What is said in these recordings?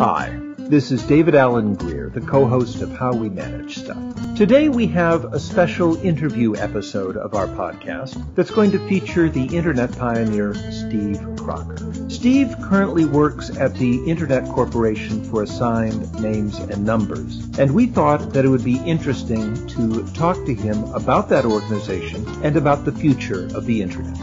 Hi, this is David Allen Greer, the co-host of How We Manage Stuff. Today we have a special interview episode of our podcast that's going to feature the Internet pioneer Steve Crocker. Steve currently works at the Internet Corporation for Assigned Names and Numbers, and we thought that it would be interesting to talk to him about that organization and about the future of the Internet.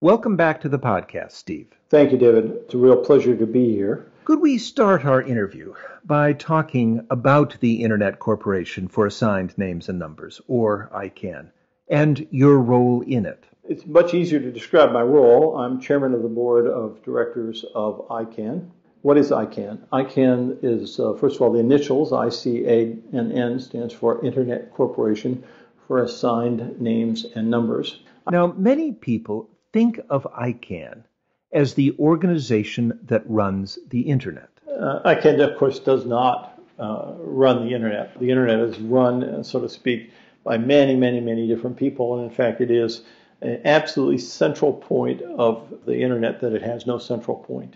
Welcome back to the podcast, Steve. Thank you, David. It's a real pleasure to be here. Could we start our interview by talking about the Internet Corporation for Assigned Names and Numbers, or ICANN, and your role in it? It's much easier to describe my role. I'm chairman of the board of directors of ICANN. What is ICANN? ICANN is, first of all, the initials, ICANN, stands for Internet Corporation for Assigned Names and Numbers. Now, many people think of ICANN as the organization that runs the Internet. ICANN, of course, does not run the Internet. The Internet is run, so to speak, by many, many, many different people. And in fact, it is an absolutely central point of the Internet that it has no central point,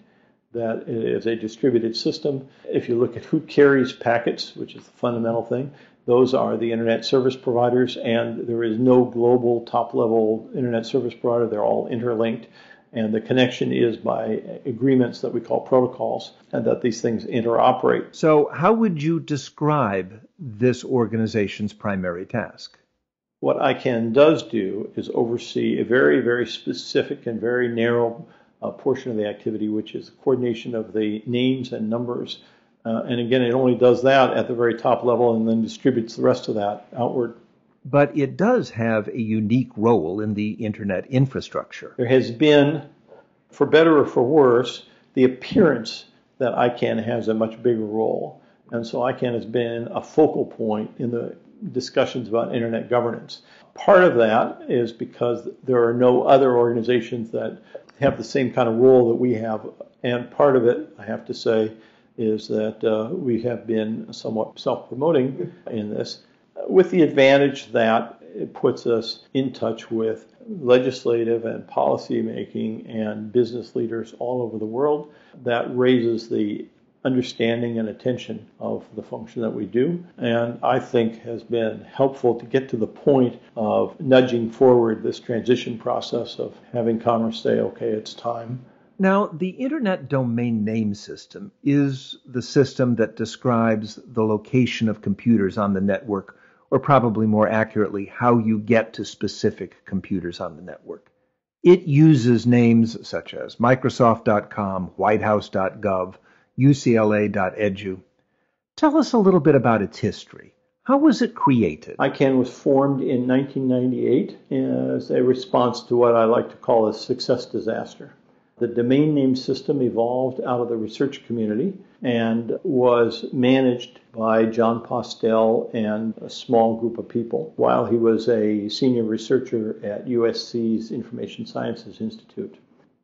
that it is a distributed system. If you look at who carries packets, which is the fundamental thing, those are the Internet service providers, and there is no global top-level Internet service provider. They're all interlinked. And the connection is by agreements that we call protocols, and that these things interoperate. So how would you describe this organization's primary task? What ICANN does do is oversee a very, very specific and very narrow portion of the activity, which is the coordination of the names and numbers. And again, it only does that at the very top level and then distributes the rest of that outward. But it does have a unique role in the Internet infrastructure. There has been, for better or for worse, the appearance that ICANN has a much bigger role. And so ICANN has been a focal point in the discussions about Internet governance. Part of that is because there are no other organizations that have the same kind of role that we have. And part of it, I have to say, is that we have been somewhat self-promoting in this, with the advantage that it puts us in touch with legislative and policy making and business leaders all over the world. That raises the understanding and attention of the function that we do, and I think has been helpful to get to the point of nudging forward this transition process of having Congress say, okay, it's time. Now, the Internet Domain Name System is the system that describes the location of computers on the network, or probably more accurately, how you get to specific computers on the network. It uses names such as Microsoft.com, Whitehouse.gov, UCLA.edu. Tell us a little bit about its history. How was it created? ICANN was formed in 1998 as a response to what I like to call a success disaster. The domain name system evolved out of the research community and was managed by John Postel and a small group of people while he was a senior researcher at USC's Information Sciences Institute.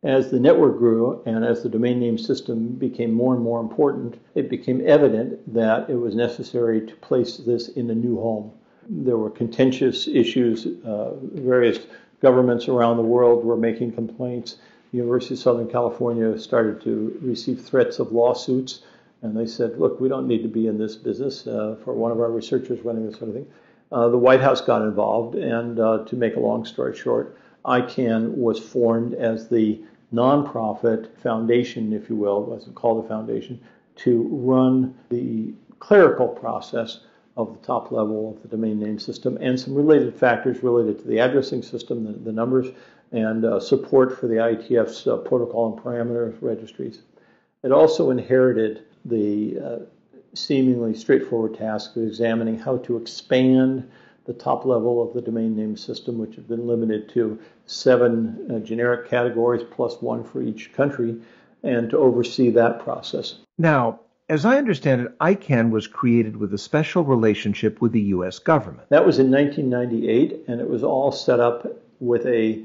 As the network grew and as the domain name system became more and more important, it became evident that it was necessary to place this in a new home. There were contentious issues. Various governments around the world were making complaints. The University of Southern California started to receive threats of lawsuits, and they said, look, we don't need to be in this business for one of our researchers running this sort of thing. The White House got involved, and to make a long story short, ICANN was formed as the nonprofit foundation, if you will, it wasn't called a foundation, to run the clerical process of the top level of the domain name system and some related factors related to the addressing system, the numbers, and support for the IETF's protocol and parameters registries. It also inherited the seemingly straightforward task of examining how to expand the top level of the domain name system, which had been limited to 7 generic categories plus 1 for each country, and to oversee that process. Now, as I understand it, ICANN was created with a special relationship with the U.S. government. That was in 1998, and it was all set up with a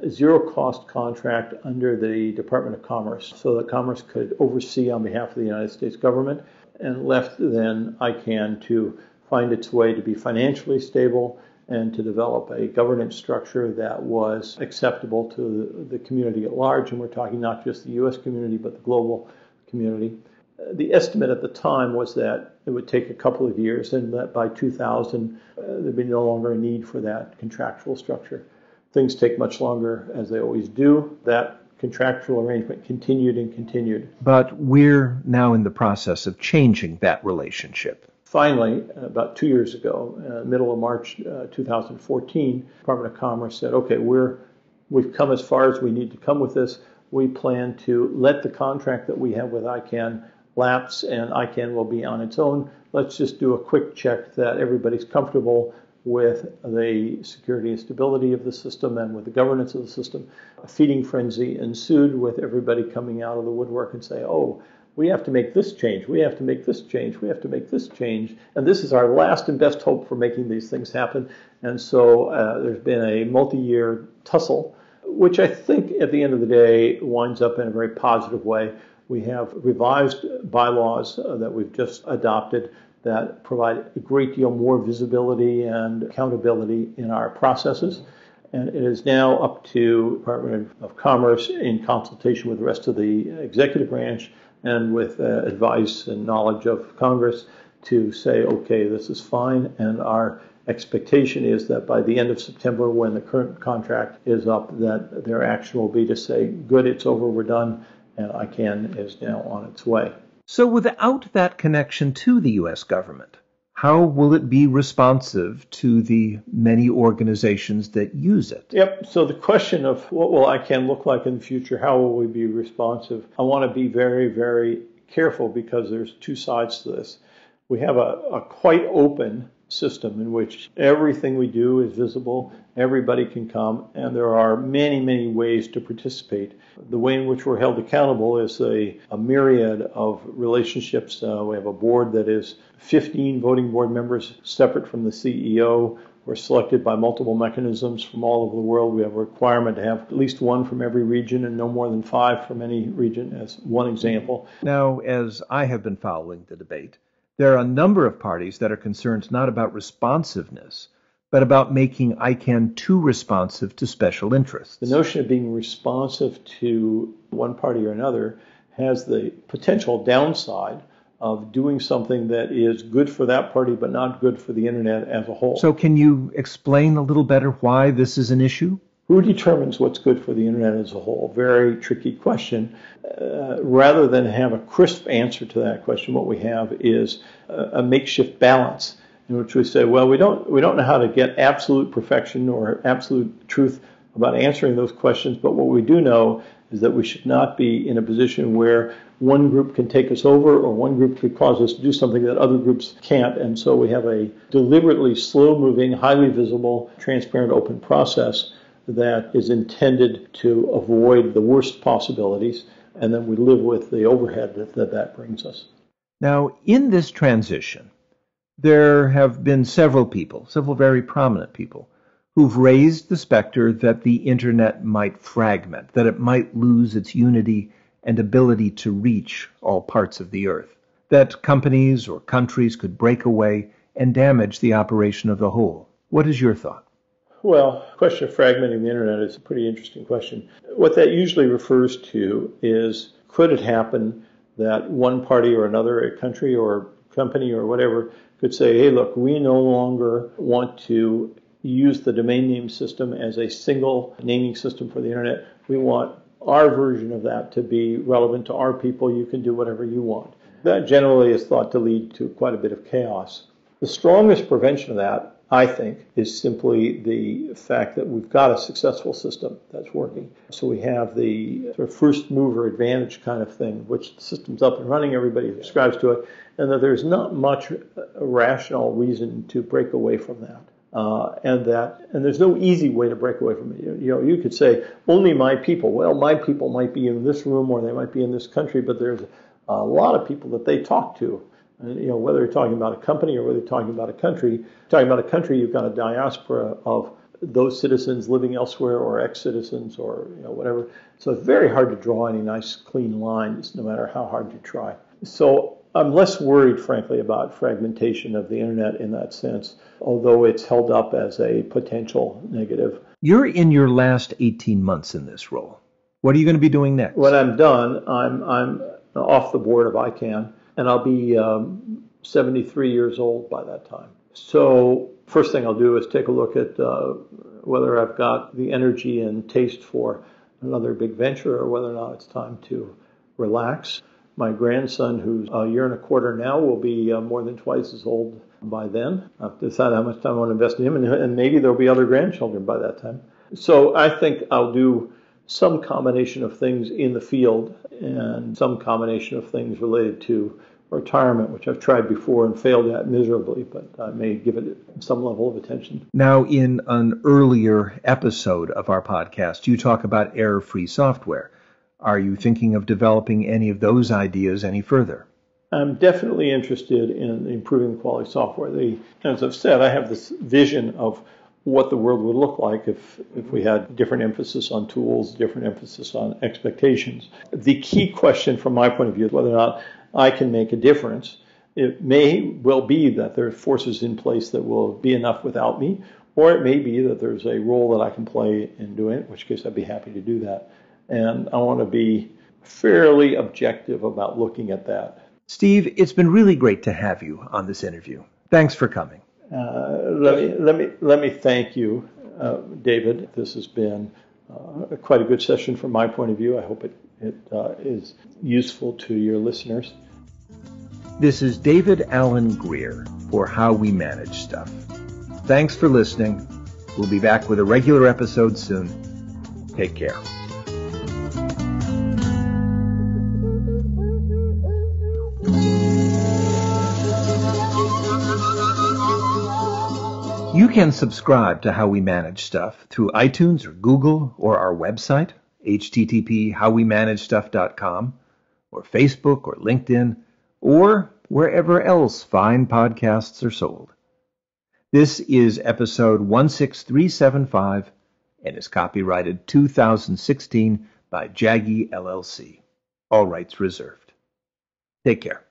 zero-cost contract under the Department of Commerce, so that Commerce could oversee on behalf of the United States government, and left then ICANN to find its way to be financially stable and to develop a governance structure that was acceptable to the community at large. And we're talking not just the U.S. community, but the global community. The estimate at the time was that it would take a couple of years and that by 2000 there'd be no longer a need for that contractual structure. Things take much longer, as they always do. That contractual arrangement continued and continued. But we're now in the process of changing that relationship. Finally, about 2 years ago, middle of March 2014, Department of Commerce said, okay, we've come as far as we need to come with this. We plan to let the contract that we have with ICANN lapse, and ICANN will be on its own. Let's just do a quick check that everybody's comfortable with the security and stability of the system and with the governance of the system. A feeding frenzy ensued with everybody coming out of the woodwork and say, oh, we have to make this change, we have to make this change, we have to make this change, and this is our last and best hope for making these things happen. And so there's been a multi-year tussle, which I think at the end of the day winds up in a very positive way. We have revised bylaws that we've just adopted that provide a great deal more visibility and accountability in our processes. And it is now up to Department of Commerce, in consultation with the rest of the executive branch and with advice and knowledge of Congress, to say, okay, this is fine. And our expectation is that by the end of September, when the current contract is up, that their action will be to say, good, it's over, we're done, and ICANN is now on its way. So without that connection to the U.S. government, how will it be responsive to the many organizations that use it? Yep. So the question of what will ICANN look like in the future, how will we be responsive? I want to be very, very careful because there's two sides to this. We have a quite open system in which everything we do is visible, everybody can come, and there are many, many ways to participate. The way in which we're held accountable is a myriad of relationships. We have a board that is 15 voting board members separate from the CEO. We're selected by multiple mechanisms from all over the world. We have a requirement to have at least one from every region and no more than 5 from any region, as one example. Now, as I have been following the debate, there are a number of parties that are concerned not about responsiveness, but about making ICANN too responsive to special interests. The notion of being responsive to one party or another has the potential downside of doing something that is good for that party but not good for the Internet as a whole. So can you explain a little better why this is an issue? Who determines what's good for the Internet as a whole? Very tricky question. Rather than have a crisp answer to that question, what we have is a makeshift balance in which we say, well, we don't know how to get absolute perfection or absolute truth about answering those questions, but what we do know is that we should not be in a position where one group can take us over or one group could cause us to do something that other groups can't. And so we have a deliberately slow-moving, highly visible, transparent, open process that is intended to avoid the worst possibilities, and then we live with the overhead that brings us. Now, in this transition, there have been several very prominent people, who've raised the specter that the Internet might fragment, that it might lose its unity and ability to reach all parts of the earth, that companies or countries could break away and damage the operation of the whole. What is your thought? Well, the question of fragmenting the Internet is a pretty interesting question. What that usually refers to is, could it happen that one party or another, a country or company or whatever, could say, hey, look, we no longer want to use the domain name system as a single naming system for the Internet. We want our version of that to be relevant to our people. You can do whatever you want. That generally is thought to lead to quite a bit of chaos. The strongest prevention of that, I think, is simply the fact that we've got a successful system that's working. So we have the sort of first mover advantage kind of thing, which the system's up and running, everybody subscribes to it, and that there's not much rational reason to break away from that. And there's no easy way to break away from it. You could say, only my people. Well, my people might be in this room or they might be in this country, but there's a lot of people that they talk to. And, whether you're talking about a company or whether you're talking about a country, you've got a diaspora of those citizens living elsewhere or ex-citizens or whatever. So it's very hard to draw any nice, clean lines, no matter how hard you try. So I'm less worried, frankly, about fragmentation of the Internet in that sense, although it's held up as a potential negative. You're in your last 18 months in this role. What are you going to be doing next? When I'm done, I'm off the board of ICANN, and I'll be 73 years old by that time. So first thing I'll do is take a look at whether I've got the energy and taste for another big venture or whether or not it's time to relax. My grandson, who's a year and a quarter now, will be more than twice as old by then. I've decided how much time I want to invest in him, and maybe there'll be other grandchildren by that time. So I think I'll do some combination of things in the field and some combination of things related to retirement, which I've tried before and failed at miserably, but I may give it some level of attention. Now, in an earlier episode of our podcast, you talk about error-free software. Are you thinking of developing any of those ideas any further? I'm definitely interested in improving the quality of software. As I've said, I have this vision of what the world would look like if we had different emphasis on tools, different emphasis on expectations. The key question from my point of view is whether or not I can make a difference. It may well be that there are forces in place that will be enough without me, or it may be that there's a role that I can play in doing it, in which case I'd be happy to do that. And I want to be fairly objective about looking at that. Steve, it's been really great to have you on this interview. Thanks for coming. Let me thank you, David. This has been quite a good session from my point of view. I hope it is useful to your listeners. This is David Alan Grier for How We Manage Stuff. Thanks for listening. We'll be back with a regular episode soon. Take care. You can subscribe to How We Manage Stuff through iTunes or Google or our website, http://howwemanagestuff.com, or Facebook or LinkedIn, or wherever else fine podcasts are sold. This is episode 16375 and is copyrighted 2016 by Jaggi LLC. All rights reserved. Take care.